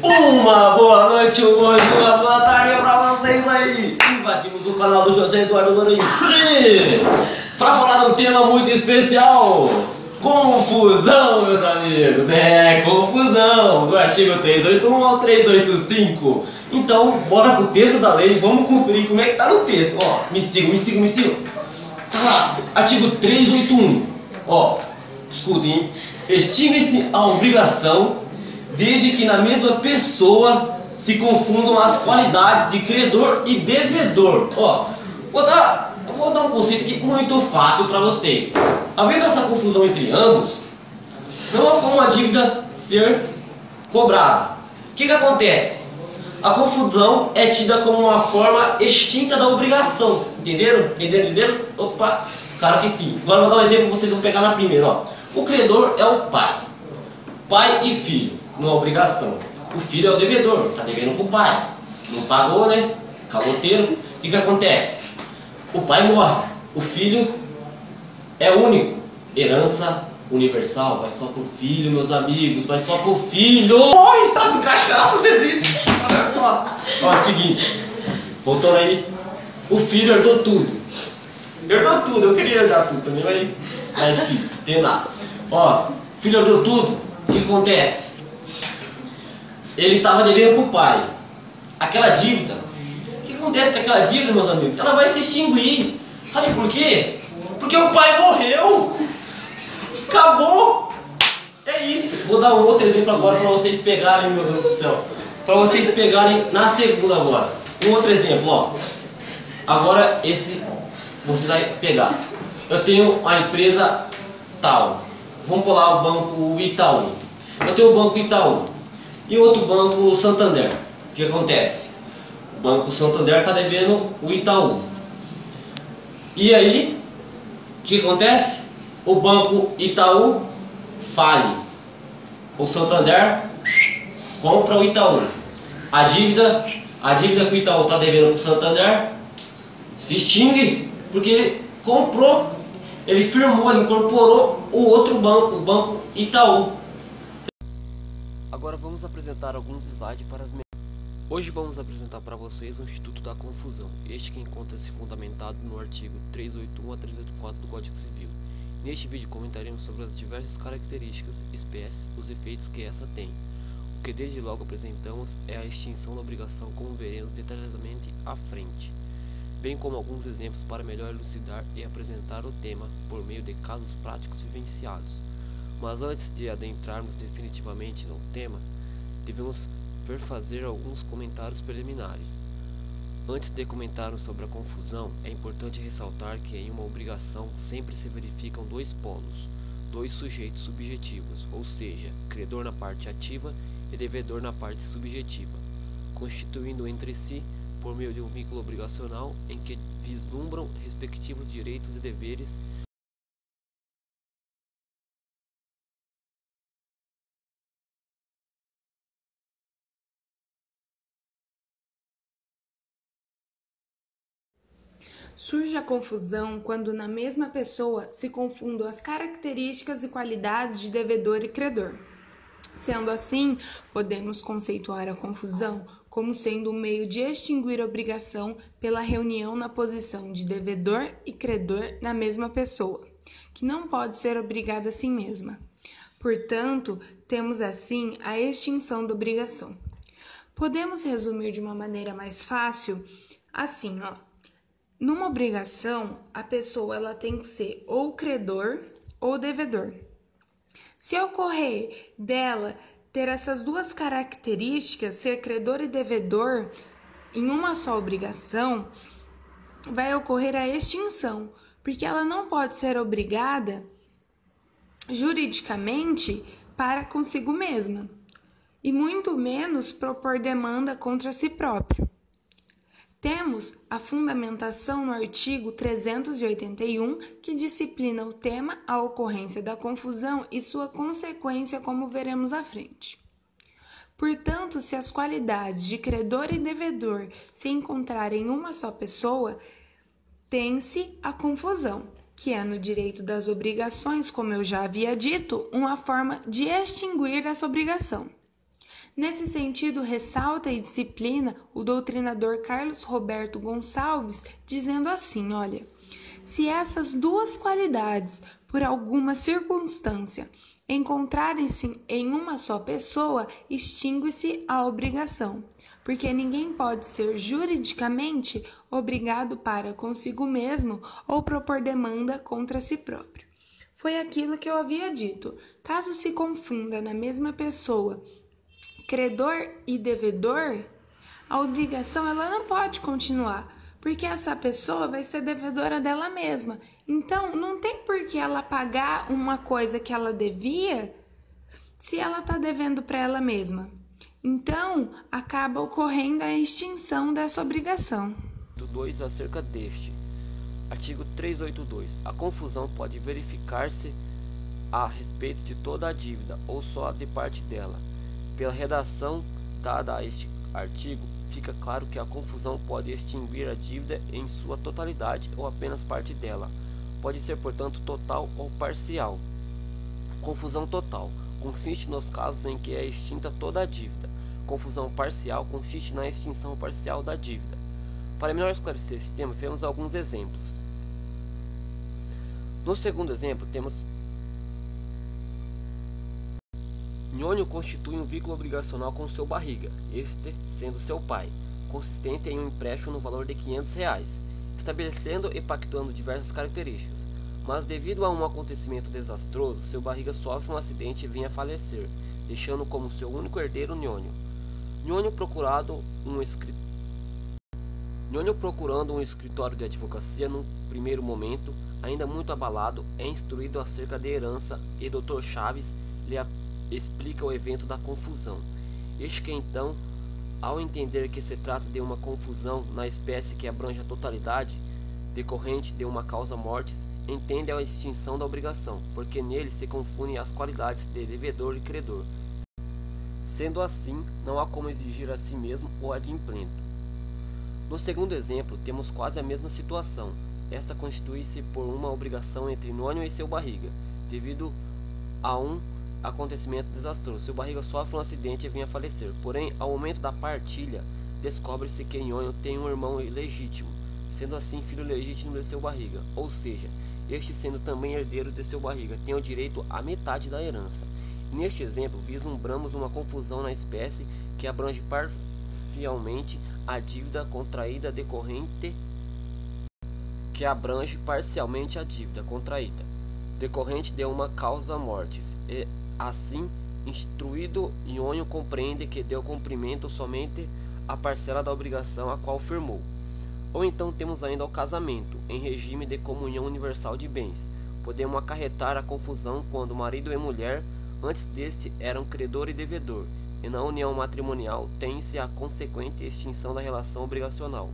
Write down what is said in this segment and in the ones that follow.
Uma boa noite, um bom dia, uma boa tarde pra vocês aí. Invadimos o canal do José Eduardo Lourenço pra falar de um tema muito especial. Confusão, meus amigos. Confusão. Do artigo 381 ao 385. Então, bora pro texto da lei. Vamos conferir como é que tá no texto. Ó, me sigam. Tá lá, artigo 381. Ó, escutem, hein? Extingue-se a obrigação desde que na mesma pessoa se confundam as qualidades de credor e devedor. Ó, vou dar um conceito aqui muito fácil para vocês. Havendo essa confusão entre ambos, não há como a dívida ser cobrada. O que acontece? A confusão é tida como uma forma extinta da obrigação. Entenderam? Opa, claro que sim. Agora eu vou dar um exemplo, vocês vão pegar na primeira. Ó. O credor é o pai. Pai e filho, não é obrigação. O filho é o devedor, está devendo para o pai. Não pagou, né? Caloteiro. O que acontece? O pai morre. O filho é único. Herança universal. Vai só pro filho, meus amigos. Vai só pro filho. Oi, sabe cachaça, bebida. Ó, é o seguinte. Voltando aí. O filho herdou tudo. Eu queria herdar tudo também, mas é difícil. Tem nada. Ó, o filho herdou tudo. O que acontece? Ele estava devendo para o pai. Aquela dívida. O que acontece com aquela dívida, meus amigos? Ela vai se extinguir. Sabe por quê? Porque o pai morreu. Acabou. É isso. Vou dar um outro exemplo agora para vocês pegarem, meu Deus do céu. Para vocês pegarem na segunda agora. Um outro exemplo, ó. Agora esse você vai pegar. Eu tenho a empresa tal. Vamos pular o banco Itaú. Eu tenho o banco Itaú e outro banco Santander. O que acontece? O banco Santander está devendo o Itaú. E aí, o que acontece? O banco Itaú fale. O Santander compra o Itaú. A dívida que o Itaú está devendo para o Santander se extingue porque ele comprou. Ele firmou, ele incorporou o outro banco, o banco Itaú. Agora vamos apresentar alguns slides para as... Hoje vamos apresentar para vocês o Instituto da Confusão, este que encontra-se fundamentado no artigo 381 a 384 do Código Civil. Neste vídeo comentaremos sobre as diversas características, espécies, os efeitos que essa tem. O que desde logo apresentamos é a extinção da obrigação, como veremos detalhadamente à frente, bem como alguns exemplos para melhor elucidar e apresentar o tema por meio de casos práticos vivenciados. Mas antes de adentrarmos definitivamente no tema, devemos perfazer alguns comentários preliminares. Antes de comentarmos sobre a confusão, é importante ressaltar que em uma obrigação sempre se verificam dois polos, dois sujeitos subjetivos, ou seja, credor na parte ativa e devedor na parte subjetiva, constituindo entre si por meio de um vínculo obrigacional em que vislumbram respectivos direitos e deveres. Surge a confusão quando na mesma pessoa se confundem as características e qualidades de devedor e credor. Sendo assim, podemos conceituar a confusão como sendo um meio de extinguir a obrigação pela reunião na posição de devedor e credor na mesma pessoa, que não pode ser obrigada a si mesma. Portanto, temos assim a extinção da obrigação. Podemos resumir de uma maneira mais fácil, assim, ó. Numa obrigação, a pessoa ela tem que ser ou credor ou devedor. Se ocorrer dela ter essas duas características, ser credor e devedor, em uma só obrigação, vai ocorrer a extinção, porque ela não pode ser obrigada juridicamente para consigo mesma, e muito menos propor demanda contra si próprio. Temos a fundamentação no artigo 381, que disciplina o tema, a ocorrência da confusão e sua consequência, como veremos à frente. Portanto, se as qualidades de credor e devedor se encontrarem em uma só pessoa, tem-se a confusão, que é no direito das obrigações, como eu já havia dito, uma forma de extinguir essa obrigação. Nesse sentido, ressalta e disciplina o doutrinador Carlos Roberto Gonçalves, dizendo assim, olha, se essas duas qualidades, por alguma circunstância, encontrarem-se em uma só pessoa, extingue-se a obrigação, porque ninguém pode ser juridicamente obrigado para consigo mesmo ou propor demanda contra si próprio. Foi aquilo que eu havia dito. Caso se confunda na mesma pessoa credor e devedor, a obrigação ela não pode continuar, porque essa pessoa vai ser devedora dela mesma. Então, não tem por que ela pagar uma coisa que ela devia se ela está devendo para ela mesma. Então, acaba ocorrendo a extinção dessa obrigação. 2 acerca deste. Artigo 382. A confusão pode verificar-se a respeito de toda a dívida ou só de parte dela. Pela redação dada a este artigo, fica claro que a confusão pode extinguir a dívida em sua totalidade ou apenas parte dela. Pode ser, portanto, total ou parcial. Confusão total consiste nos casos em que é extinta toda a dívida. Confusão parcial consiste na extinção parcial da dívida. Para melhor esclarecer esse tema, vemos alguns exemplos. No segundo exemplo, temos Nhonho constitui um vínculo obrigacional com seu barriga, este sendo seu pai, consistente em um empréstimo no valor de R$500, estabelecendo e pactuando diversas características. Mas devido a um acontecimento desastroso, seu barriga sofre um acidente e vem a falecer, deixando como seu único herdeiro Nhonho. Nhonho procurando um escritório de advocacia num primeiro momento, ainda muito abalado, é instruído acerca da herança e Dr. Chaves lhe explica o evento da confusão. Este que então, ao entender que se trata de uma confusão na espécie que abrange a totalidade, decorrente de uma causa mortis, entende a extinção da obrigação, porque nele se confundem as qualidades de devedor e credor. Sendo assim, não há como exigir a si mesmo o adimplento. No segundo exemplo, temos quase a mesma situação. Esta constitui-se por uma obrigação entre Nhonho e seu barriga, devido a um acontecimento desastroso. Seu barriga sofre um acidente e vem a falecer. Porém, ao momento da partilha, descobre-se que Nhonho tem um irmão ilegítimo, sendo assim filho legítimo de seu barriga, ou seja, este sendo também herdeiro de seu barriga, tem o direito à metade da herança. Neste exemplo, vislumbramos uma confusão na espécie que abrange parcialmente a dívida contraída decorrente de uma causa mortis, e assim, instruído, Nhonho compreende que deu cumprimento somente à parcela da obrigação a qual firmou. Ou então temos ainda o casamento, em regime de comunhão universal de bens. Podemos acarretar a confusão quando marido e mulher, antes deste, eram credor e devedor, e na união matrimonial tem-se a consequente extinção da relação obrigacional.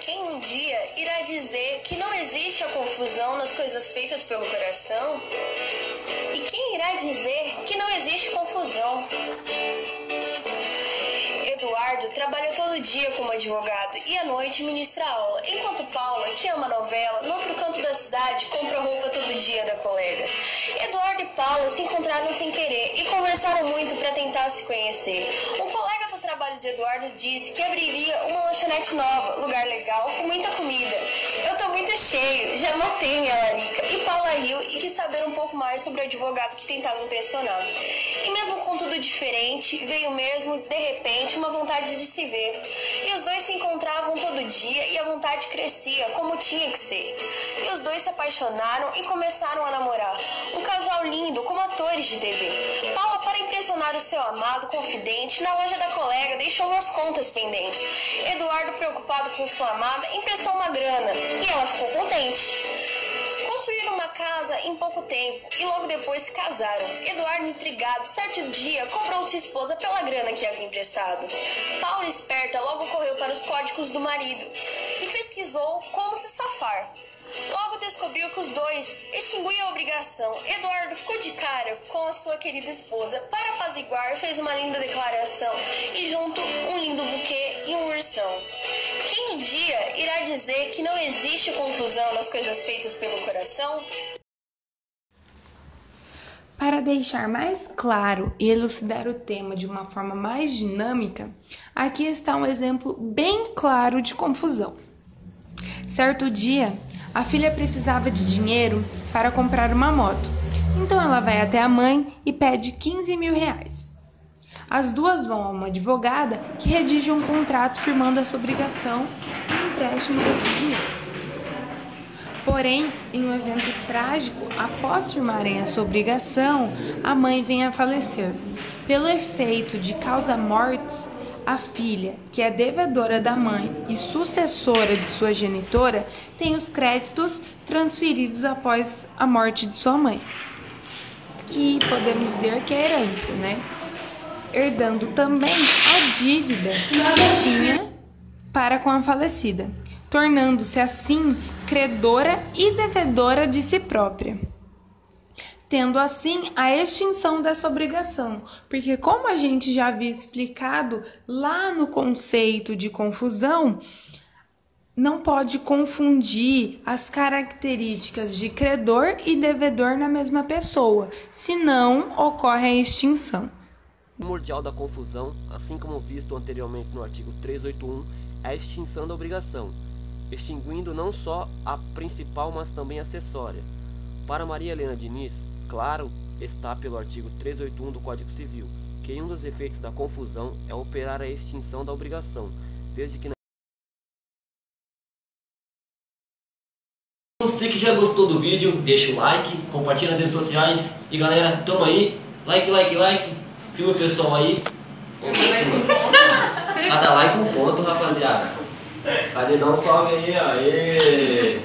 Um dia irá dizer que não existe a confusão nas coisas feitas pelo coração? E quem irá dizer que não existe confusão? Eduardo trabalha todo dia como advogado e à noite ministra aula, enquanto Paula, que ama novela, no outro canto da cidade, compra roupa todo dia da colega. Eduardo e Paula se encontraram sem querer e conversaram muito para tentar se conhecer. Um colega do trabalho de Eduardo disse que abriria uma lanchonete nova, lugar legal, com muita comida. Eu tô muito cheio, já matei minha larica. E Paula riu e quis saber um pouco mais sobre o advogado que tentava impressionar. E mesmo com tudo diferente, veio mesmo, de repente, uma vontade de se ver. E os dois se encontravam todo dia e a vontade crescia, como tinha que ser. E os dois se apaixonaram e começaram a namorar. Um casal lindo, como atores de TV. Paula, para impressionar o seu amado confidente, na loja da colega deixou umas contas pendentes. Eduardo, preocupado com sua amada, emprestou uma grana e ela ficou contente. Construíram uma casa em pouco tempo e logo depois se casaram. Eduardo, intrigado, certo dia comprou sua esposa pela grana que havia emprestado. Paula, esperta, logo correu para os códigos do marido e pesquisou como se safar. Logo descobriu que os dois extinguiam a obrigação. Eduardo ficou de cara com a sua querida esposa. Para apaziguar, fez uma linda declaração e junto um lindo buquê e um ursão. Quem um dia irá dizer que não existe confusão nas coisas feitas pelo coração? Para deixar mais claro e elucidar o tema de uma forma mais dinâmica, aqui está um exemplo bem claro de confusão. Certo dia, a filha precisava de dinheiro para comprar uma moto, então ela vai até a mãe e pede 15 mil reais. As duas vão a uma advogada que redige um contrato firmando essa obrigação e o empréstimo desse dinheiro. Porém, em um evento trágico, após firmarem essa obrigação, a mãe vem a falecer. Pelo efeito de causa-mortes, a filha, que é devedora da mãe e sucessora de sua genitora, tem os créditos transferidos após a morte de sua mãe, que podemos dizer que é herança, né? Herdando também a dívida que tinha para com a falecida, tornando-se assim credora e devedora de si própria, tendo assim a extinção dessa obrigação, porque como a gente já havia explicado lá no conceito de confusão, não pode confundir as características de credor e devedor na mesma pessoa, senão ocorre a extinção. O primordial da confusão, assim como visto anteriormente no artigo 381, é a extinção da obrigação, extinguindo não só a principal, mas também a acessória. Para Maria Helena Diniz, claro está pelo artigo 381 do Código Civil, que um dos efeitos da confusão é operar a extinção da obrigação, desde que Você que já gostou do vídeo, deixa o like, compartilha nas redes sociais e galera, tamo aí, like, filma o pessoal aí. Cada like um ponto, rapaziada. Cadê? Dá um salve aí, aê!